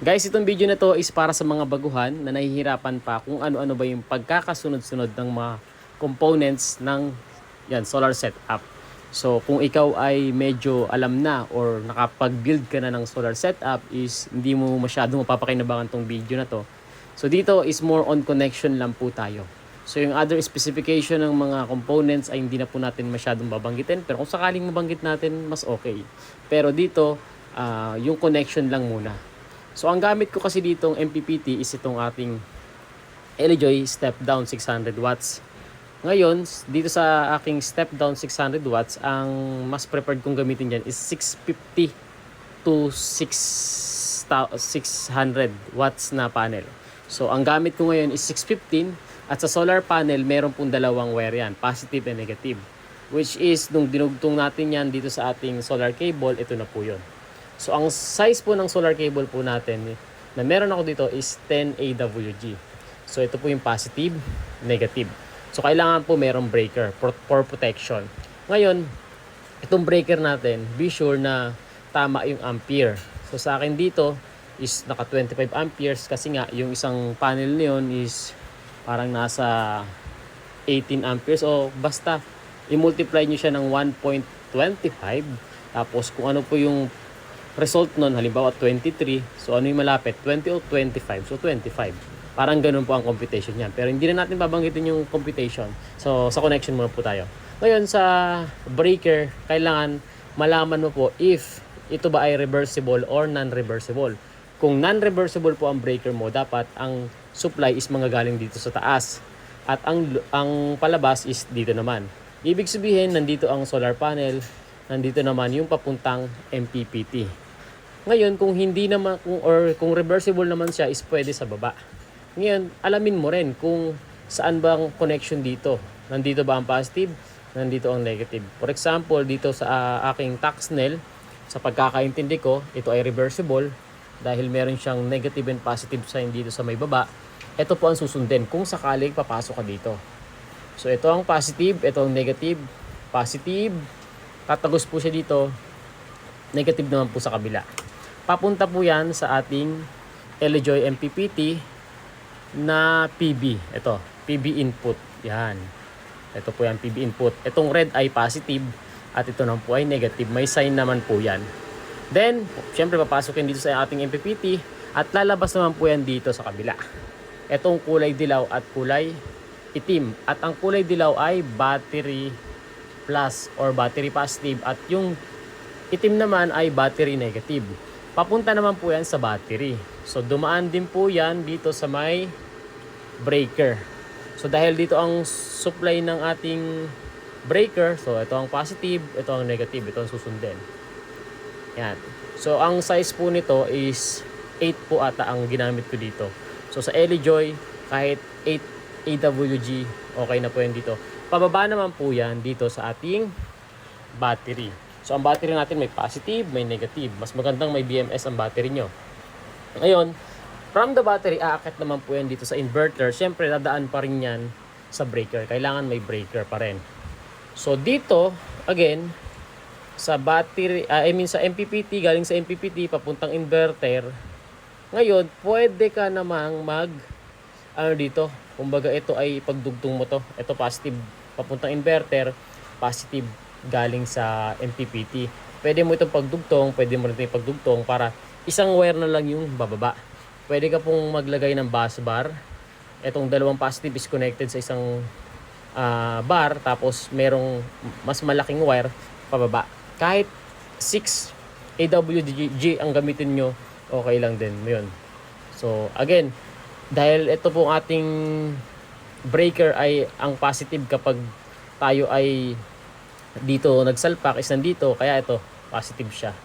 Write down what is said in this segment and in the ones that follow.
Guys, itong video na to is para sa mga baguhan na nahihirapan pa kung ano-ano ba yung pagkakasunod-sunod ng mga components ng solar setup. So, kung ikaw ay medyo alam na or nakapag-build ka na ng solar setup is hindi mo masyadong mapapakinabangan tong video na to. So, dito is more on connection lang po tayo. So, yung other specification ng mga components ay hindi na po natin masyadong babanggitin. Pero kung sakaling mabanggit natin, mas okay. Pero dito, yung connection lang muna. So, ang gamit ko kasi ditong MPPT is itong ating Elejoy step down 600 watts. Ngayon, dito sa aking step down 600 watts, ang mas preferred kong gamitin dyan is 650 to 600 watts na panel. So, ang gamit ko ngayon is 615 at sa solar panel, meron pong dalawang wire yan, positive and negative. Which is, nung dinugtong natin yan dito sa ating solar cable, ito na po yun. So, ang size po ng solar cable po natin na meron ako dito is 10 AWG. So, ito po yung positive, negative. So, kailangan po merong breaker for protection. Ngayon, itong breaker natin, be sure na tama yung ampere. So, sa akin dito is naka 25 amperes kasi nga yung isang panel niyon is parang nasa 18 amperes o basta i-multiply nyo siya ng 1.25 tapos kung ano po yung result nun, halimbawa 23, so ano yung malapit? 20 o 25, so 25. Parang ganun po ang computation niyan. Pero hindi na natin babanggitin yung computation. So, sa connection muna po tayo. Ngayon, sa breaker, kailangan malaman mo po if ito ba ay reversible or non-reversible. Kung non-reversible po ang breaker mo, dapat ang supply is manggagaling dito sa taas. At ang palabas is dito naman. Ibig sabihin, nandito ang solar panel, nandito naman yung papuntang MPPT. Ngayon, kung hindi naman kung reversible naman siya is pwede sa baba. Ngayon, alamin mo rin kung saan ba ang connection dito. Nandito ba ang positive? Nandito ang negative. For example, dito sa aking Taxnel, sa pagkakaintindi ko, ito ay reversible dahil meron siyang negative and positive sign dito sa may baba. Ito po ang susundin kung sakaling papasok ka dito. So, ito ang positive, ito ang negative. Positive, tatagos po siya dito. Negative naman po sa kabila. Papunta po yan sa ating Elejoy MPPT na PB. Ito, PB input. Yan. Ito po yan, PB input. Itong red ay positive at ito naman po ay negative. May sign naman po yan. Then, syempre papasok yan dito sa ating MPPT at lalabas naman po yan dito sa kabila. Itong kulay dilaw at kulay itim. At ang kulay dilaw ay battery plus or battery positive at yung itim naman ay battery negative. Papunta naman po yan sa battery. So, dumaan din po yan dito sa may breaker. So, dahil dito ang supply ng ating breaker, so, ito ang positive, ito ang negative, ito ang susundin. Yan. So, ang size po nito is 8 po ata ang ginamit ko dito. So, sa Elejoy, kahit 8 AWG, okay na po yan dito. Pababa naman po yan dito sa ating battery. So, ang battery natin may positive, may negative. Mas magandang may BMS ang battery nyo. Ngayon, from the battery, aakit naman po yan dito sa inverter. Siyempre, dadaan pa rin yan sa breaker. Kailangan may breaker pa rin. So, dito, again, sa battery, sa MPPT, galing sa MPPT, papuntang inverter. Ngayon, pwede ka namang dito, kumbaga ito ay pagdugtong mo to. Ito positive, papuntang inverter, positive galing sa MPPT. Pwede mo itong pagdugtong, pwede mo rin itong pagdugtong para isang wire na lang yung bababa. Pwede ka pong maglagay ng bus bar. Itong dalawang positive is connected sa isang bar, tapos merong mas malaking wire pababa. Kahit 6 AWG ang gamitin nyo, okay lang din. Yun. So, again, dahil ito pong ating breaker ay ang positive kapag tayo ay dito nagsalpak is nandito, kaya ito positive siya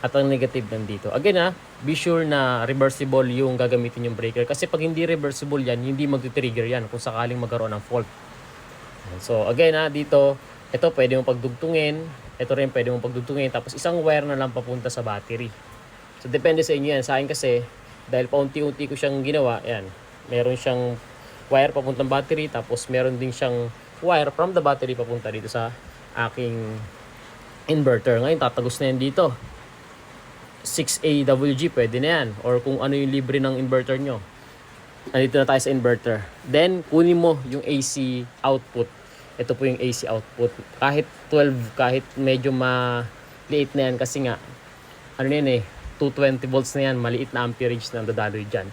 at ang negative nandito. Again be sure na reversible yung gagamitin yung breaker kasi pag hindi reversible yan, hindi magti-trigger yan kung sakaling magkaroon ng fault. So again dito, ito pwede mong pagdugtungin, ito rin pwede mong pagdugtungin, tapos isang wire na lang papunta sa battery. So depende sa inyo yan. Sa akin kasi dahil paunti-unti ko siyang ginawa, yan, meron siyang wire papuntang battery, tapos meron din siyang wire from the battery papunta dito sa aking inverter. Ngayon tatagos na yan dito. 6AWG, pwede na yan. Or kung ano yung libre ng inverter nyo. Nandito na tayo sa inverter. Then, kunin mo yung AC output. Ito po yung AC output. Kahit 12, kahit medyo maliit na yan kasi nga, ano na yan 220 volts na yan, maliit na amperage na dadaloy dyan.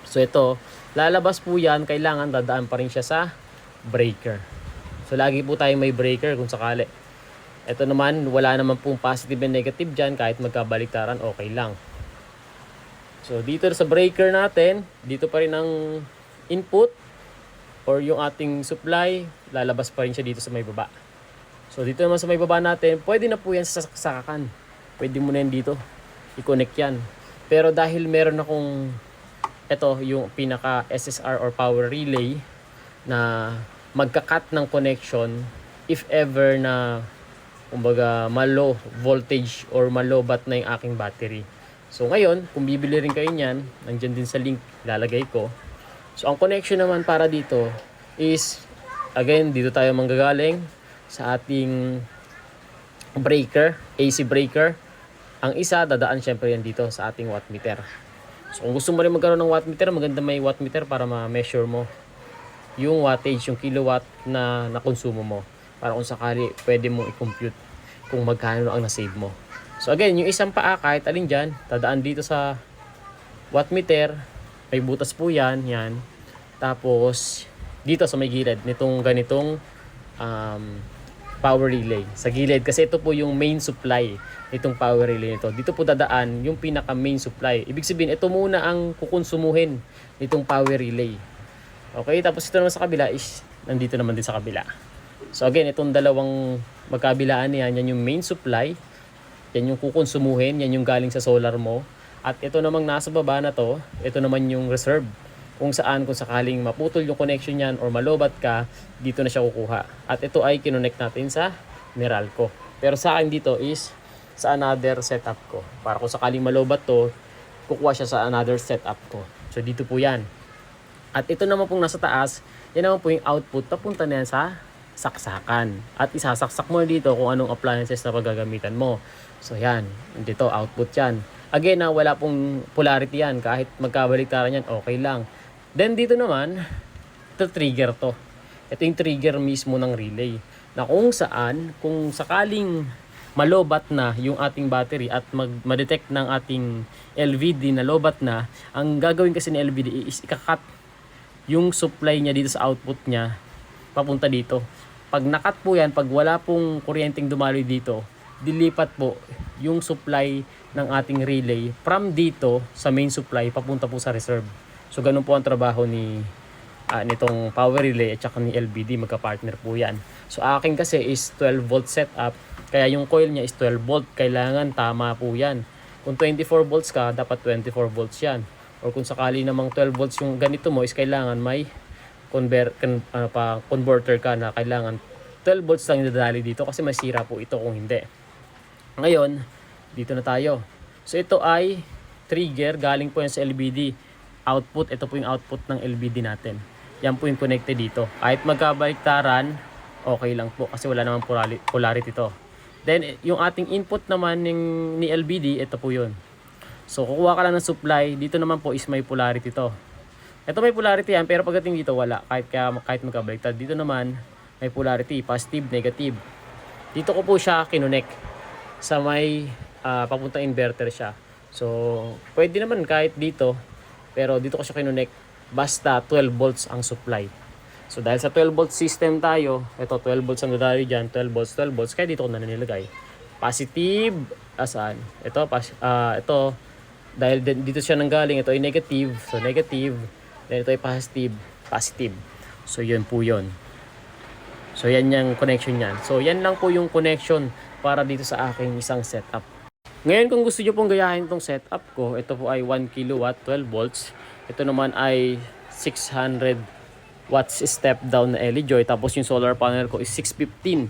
So ito, lalabas po yan, kailangan dadaan pa rin siya sa breaker. So lagi po tayong may breaker kung sakali. Ito naman, wala naman pong positive and negative dyan, kahit magkabaliktaran, okay lang. So dito sa breaker natin, dito pa rin ang input or yung ating supply, lalabas pa rin siya dito sa may baba. So dito naman sa may baba natin, pwede na po yan sa saksakan. Pwede mo na yan dito, i-connect yan. Pero dahil meron akong, ito yung pinaka SSR or power relay na magka-cut ng connection if ever na kumbaga malo voltage or malobat na yung aking battery. So ngayon, kung bibili rin kayo niyan, nandiyan din sa link lalagay ko. So ang connection naman para dito is, again, dito tayo manggagaling sa ating breaker, AC breaker. Ang isa, dadaan syempre yan dito sa ating wattmeter. So kung gusto mo rin magkaroon ng wattmeter, maganda may wattmeter para ma-measure mo yung wattage, yung kilowatt na nakonsumo mo. Para kung sakali, pwede mong i-compute kung magkano ang nasave mo. So again, yung isang paa, kahit alin dyan, dadaan dito sa wattmeter. May butas po yan, yan. Tapos, dito sa may gilid, nitong ganitong power relay. Sa gilid, kasi ito po yung main supply nitong power relay nito. Dito po dadaan yung pinaka main supply. Ibig sabihin, ito muna ang kukonsumuhin nitong power relay. Okay, tapos ito naman sa kabila is nandito naman din sa kabila. So again, itong dalawang magkabilaan yan, yan yung main supply. Yan yung kukonsumuhin, yan yung galing sa solar mo. At ito namang nasa baba na to, ito naman yung reserve. Kung saan, kung sakaling maputol yung connection yan or malobat ka, dito na siya kukuha. At ito ay kinonect natin sa Meralco. Pero sa akin dito is sa another setup ko. Para kung sakaling malobat to, kukuha siya sa another setup ko. So dito po yan. At ito naman pong nasa taas, yan naman po yung output, papunta na yan sa saksakan. At isasaksak mo dito kung anong appliances na paggagamitan mo. So yan, dito output yan. Again, wala pong polarity yan. Kahit magkabaliktaran yan, okay lang. Then dito naman, ito trigger to. Ito yung trigger mismo ng relay. Na kung saan, kung sakaling malobat na yung ating battery at ma-detect ng ating LVD na lobat na, ang gagawin kasi ni LVD is ikakat yung supply niya dito sa output niya papunta dito. Pag nakat po yan, pag wala pong kuryenteng dumaloy dito, dilipat po yung supply ng ating relay from dito sa main supply papunta po sa reserve. So ganun po ang trabaho ni nitong power relay at saka ni LVD, magka-partner po yan. So akin kasi is 12 volt setup, kaya yung coil niya is 12 volt, kailangan tama po yan. Kung 24 volts ka, dapat 24 volts yan. Or kung sakali namang 12 volts yung ganito mo, is kailangan may converter ka na kailangan 12 volts lang yung dadali dito kasi masira po ito kung hindi. Ngayon, dito na tayo. So ito ay trigger, galing po yan sa LVD. Output, ito po yung output ng LVD natin. Yan po yung connected dito. Kahit magkabaliktaran, okay lang po kasi wala namang polarity ito. Then, yung ating input naman ni LVD, ito po yun. So, kukuha ka lang ng supply. Dito naman po is may polarity to. Ito may polarity yan, pero pagdating dito wala. Kahit magkabaliktad. Dito naman, may polarity. Positive, negative. Dito ko po siya kinonect sa may papuntang inverter siya. So, pwede naman kahit dito. Pero dito ko siya kinonect. Basta 12 volts ang supply. So, dahil sa 12 volts system tayo, ito 12 volts ang dadali dyan. 12 volts. Kaya dito ko na nilagay. Positive, asaan? Ito, ito. Dahil dito siya nanggaling, ito ay negative. So, negative. Then ito ay positive. So, yun po yun. So, yan yung connection yan. So, yan lang po yung connection para dito sa aking isang setup. Ngayon, kung gusto nyo pong gayahin itong setup ko, ito po ay 1 kilowatt, 12 volts. Ito naman ay 600 watts step down na LE-Joy. Tapos yung solar panel ko is 615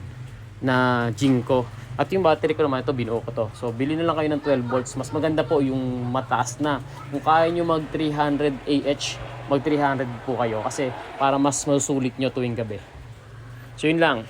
na Jinko. At yung battery ko naman, ito binuo ko to. So, bili na lang kayo ng 12 volts. Mas maganda po yung mataas na. Kung kaya nyo mag 300 AH, mag 300 po kayo. Kasi para mas masulit nyo tuwing gabi. So, yun lang.